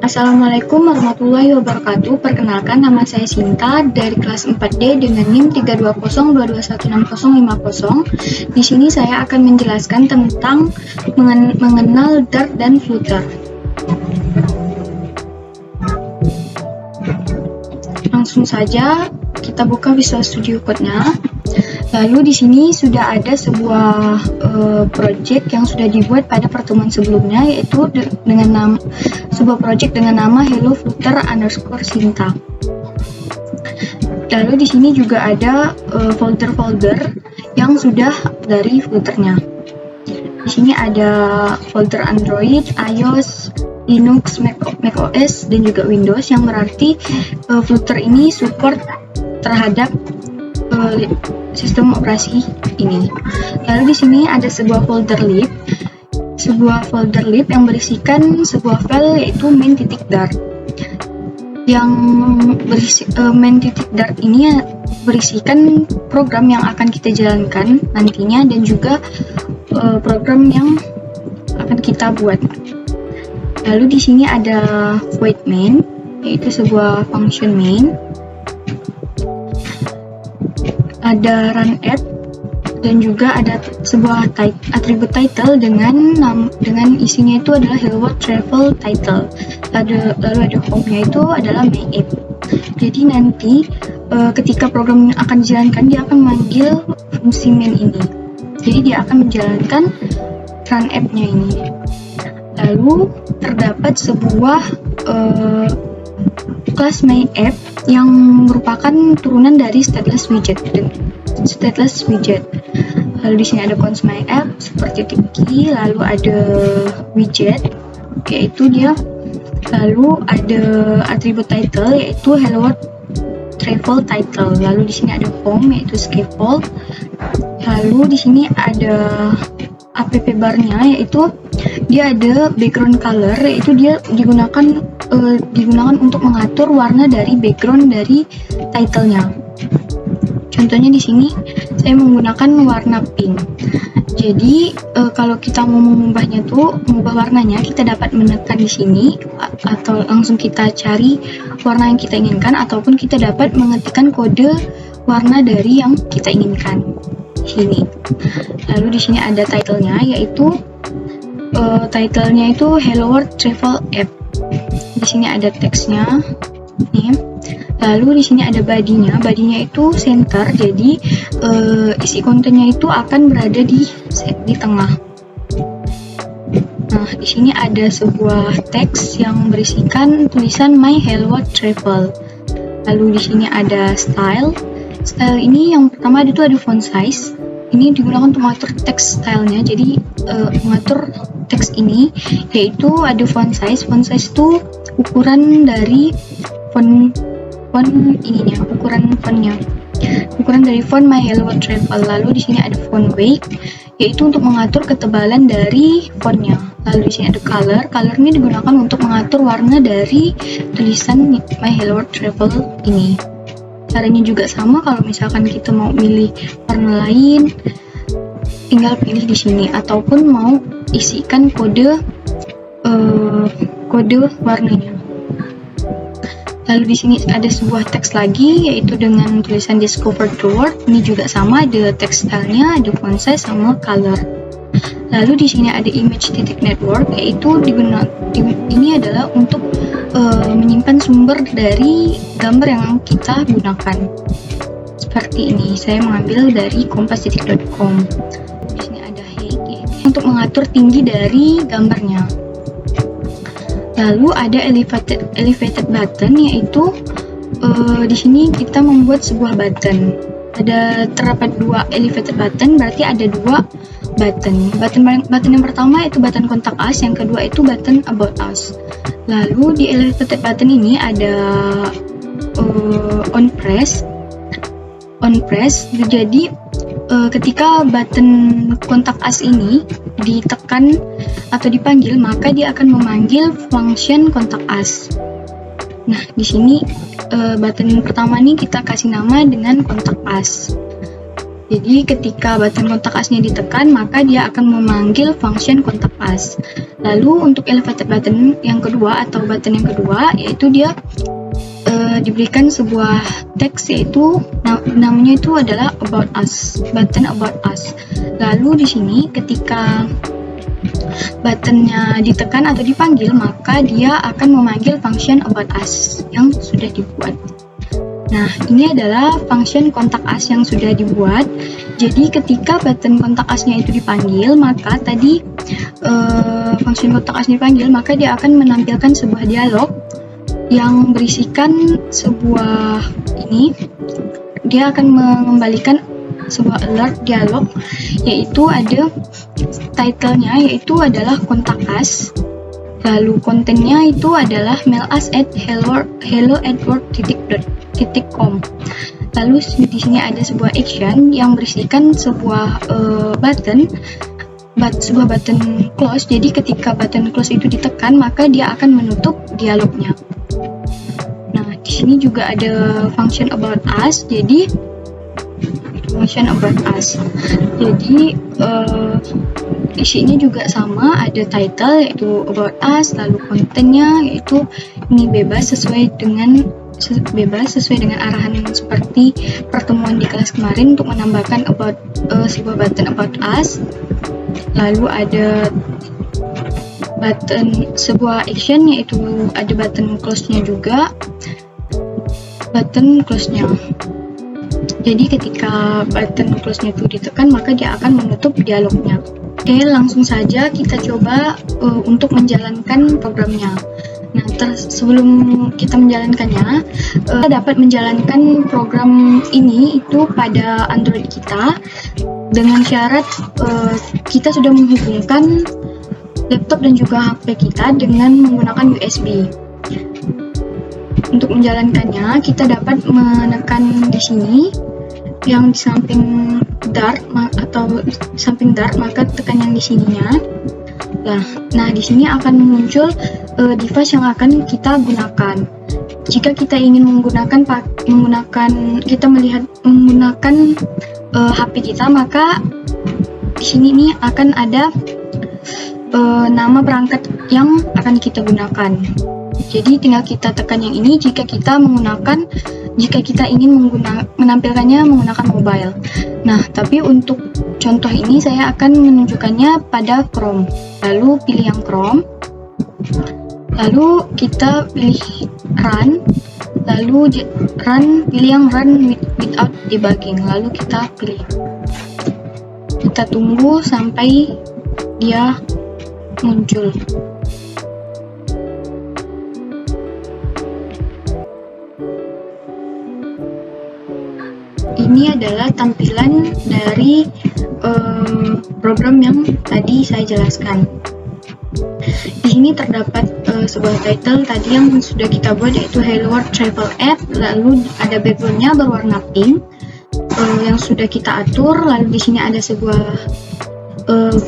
Assalamualaikum warahmatullahi wabarakatuh. Perkenalkan, nama saya Sinta dari kelas 4D dengan NIM 320221650. Di sini saya akan menjelaskan tentang mengenal Dart dan Flutter. Langsung saja kita buka Visual Studio Code-nya. Lalu di sini sudah ada sebuah project yang sudah dibuat pada pertemuan sebelumnya, yaitu dengan sebuah project dengan nama Hello Flutter _ Sinta. Lalu di sini juga ada folder-folder yang sudah dari Flutternya. Di sini ada folder Android, iOS, Linux, macOS, dan juga Windows, yang berarti Flutter ini support terhadap sistem operasi ini. Lalu di sini ada sebuah folder lib yang berisikan sebuah file, yaitu main.dart. Yang main.dart ini berisikan program yang akan kita jalankan nantinya dan juga program yang akan kita buat. Lalu di sini ada void main, yaitu sebuah function main. Ada run add, dan juga ada sebuah atribut title dengan isinya itu adalah Hello World Travel Title. Lalu ada home-nya itu adalah my app. Jadi nanti ketika program akan dijalankan, dia akan memanggil fungsi main ini. Jadi dia akan menjalankan run app-nya ini. Lalu terdapat sebuah kelas my app yang merupakan turunan dari stateless widget. Lalu di sini ada cons my app seperti Tiki, lalu ada widget, yaitu dia. Lalu ada atribut title, yaitu Hello World Travel Title. Lalu di sini ada home, yaitu scaffold. Lalu di sini ada app bar-nya, yaitu dia ada background color, yaitu dia digunakan untuk mengatur warna dari background dari title-nya. Contohnya di sini saya menggunakan warna pink. Jadi kalau kita mau mengubah warnanya, kita dapat menekan di sini atau langsung kita cari warna yang kita inginkan, ataupun kita dapat mengetikkan kode warna dari yang kita inginkan di sini. Lalu di sini ada title-nya, yaitu title-nya itu Hello World Travel App. Di sini ada teksnya nih. Lalu di sini ada body-nya. Body-nya itu center, jadi isi kontennya itu akan berada di tengah. Nah, di sini ada sebuah teks yang berisikan tulisan My Hello World Travel. Lalu di sini ada style. Style ini yang pertama itu ada font size. Ini digunakan untuk mengatur teks stylenya. Jadi mengatur teks ini, yaitu ada font size. Font size itu ukuran dari font ininya, ukuran dari font My Hello World Travel. Lalu di sini ada font weight, yaitu untuk mengatur ketebalan dari fontnya. Lalu di sini ada color. Color ini digunakan untuk mengatur warna dari tulisan My Hello World Travel ini. Caranya juga sama, kalau misalkan kita mau milih warna lain, tinggal pilih di sini, ataupun mau isikan kode warnanya. Lalu di sini ada sebuah teks lagi, yaitu dengan tulisan Discover the World. Ini juga sama, ada teks stylenya, ada font size sama color. Lalu di sini ada image.network, yaitu ini adalah untuk menyimpan sumber dari gambar yang kita gunakan. Seperti ini, saya mengambil dari kompas.com. Di sini ada height, yaitu untuk mengatur tinggi dari gambarnya. Lalu ada elevated button, yaitu di sini kita membuat sebuah button. Terdapat dua elevated button, berarti ada dua button. Button yang pertama itu button kontak us, yang kedua itu button about us. Lalu di elevated button ini ada on press. Jadi ketika button kontak us ini ditekan atau dipanggil, maka dia akan memanggil function kontak us. Nah, di sini button pertama nih kita kasih nama dengan kontak us. Jadi ketika button kontak us-nya ditekan, maka dia akan memanggil function kontak us. Lalu untuk elevated button yang kedua atau button yang kedua, yaitu dia diberikan sebuah teks, yaitu namanya itu adalah about us, button about us. Lalu di sini ketika buttonnya ditekan atau dipanggil, maka dia akan memanggil function about us yang sudah dibuat. Nah, ini adalah function kontak us yang sudah dibuat. Jadi ketika button kontak us-nya itu dipanggil, maka tadi function kontak us dipanggil, maka dia akan menampilkan sebuah dialog yang berisikan sebuah ini. Dia akan mengembalikan sebuah alert dialog, yaitu ada title-nya, yaitu adalah kontak us. Lalu kontennya itu adalah mail us at hello@work.com. Lalu di sini ada sebuah action yang berisikan sebuah sebuah button close. Jadi ketika button close itu ditekan, maka dia akan menutup dialognya. Nah, di sini juga ada function about us. Jadi function about us. Jadi isinya juga sama, ada title yaitu about us, lalu kontennya yaitu ini bebas sesuai dengan arahan yang seperti pertemuan di kelas kemarin untuk menambahkan sebuah button about us. Lalu ada button sebuah action, yaitu ada button close-nya juga, button close-nya. Jadi ketika button close-nya itu ditekan, maka dia akan menutup dialognya. Oke, langsung saja kita coba untuk menjalankan programnya. Nah, sebelum kita menjalankannya, kita dapat menjalankan program ini itu pada Android kita dengan syarat kita sudah menghubungkan laptop dan juga HP kita dengan menggunakan USB. Untuk menjalankannya, kita dapat menekan di sini yang di samping Dart maka tekan yang di sininya. Nah, di sini akan muncul device yang akan kita gunakan. Jika kita ingin menggunakan HP kita, maka di sini nih akan ada nama perangkat yang akan kita gunakan. Jadi tinggal kita tekan yang ini jika kita ingin menampilkannya menggunakan mobile. Nah, tapi untuk contoh ini saya akan menunjukkannya pada Chrome. Lalu pilih yang Chrome. Lalu kita pilih run. Lalu pilih yang run without debugging. Lalu kita pilih. Kita tunggu sampai dia muncul. Ini adalah tampilan dari program yang tadi saya jelaskan. Di sini terdapat sebuah title tadi yang sudah kita buat, yaitu Hello World Travel App. Lalu ada backgroundnya berwarna pink yang sudah kita atur. Lalu di sini ada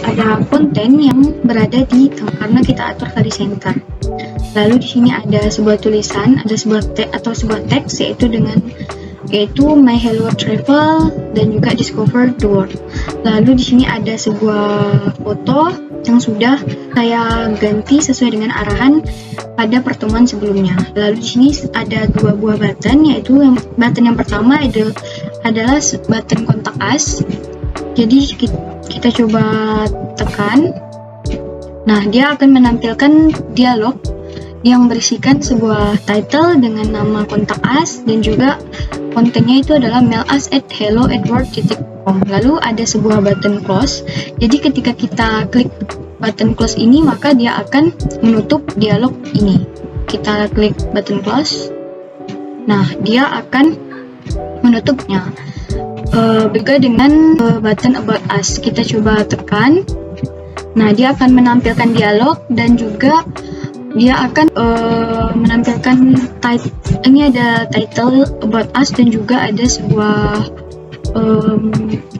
ada konten yang berada di tengah karena kita atur tadi center. Lalu di sini ada sebuah tulisan, ada sebuah teks yaitu My Hello World Travel dan juga Discover the World. Lalu di sini ada sebuah foto yang sudah saya ganti sesuai dengan arahan pada pertemuan sebelumnya. Lalu di sini ada dua buah button, yaitu button yang pertama adalah button kontak us. Jadi kita coba tekan. Nah, dia akan menampilkan dialog yang berisikan sebuah title dengan nama kontak us dan juga kontennya itu adalah mail us at hello@work.com. Lalu ada sebuah button close. Jadi ketika kita klik button close ini, maka dia akan menutup dialog ini. Kita klik button close. Nah, dia akan menutupnya. Berbeda dengan button about us. Kita coba tekan. Nah, dia akan menampilkan dialog dan juga dia akan menampilkan ini ada title about us dan juga ada sebuah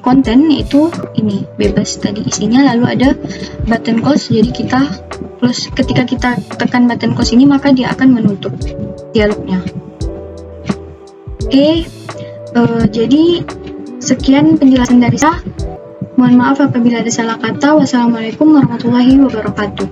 konten, yaitu ini bebas tadi isinya. Lalu ada button close, jadi kita close. Ketika kita tekan button close ini, maka dia akan menutup dialognya. Oke, jadi Sekian penjelasan dari saya. Mohon maaf apabila ada salah kata. Wassalamualaikum warahmatullahi wabarakatuh.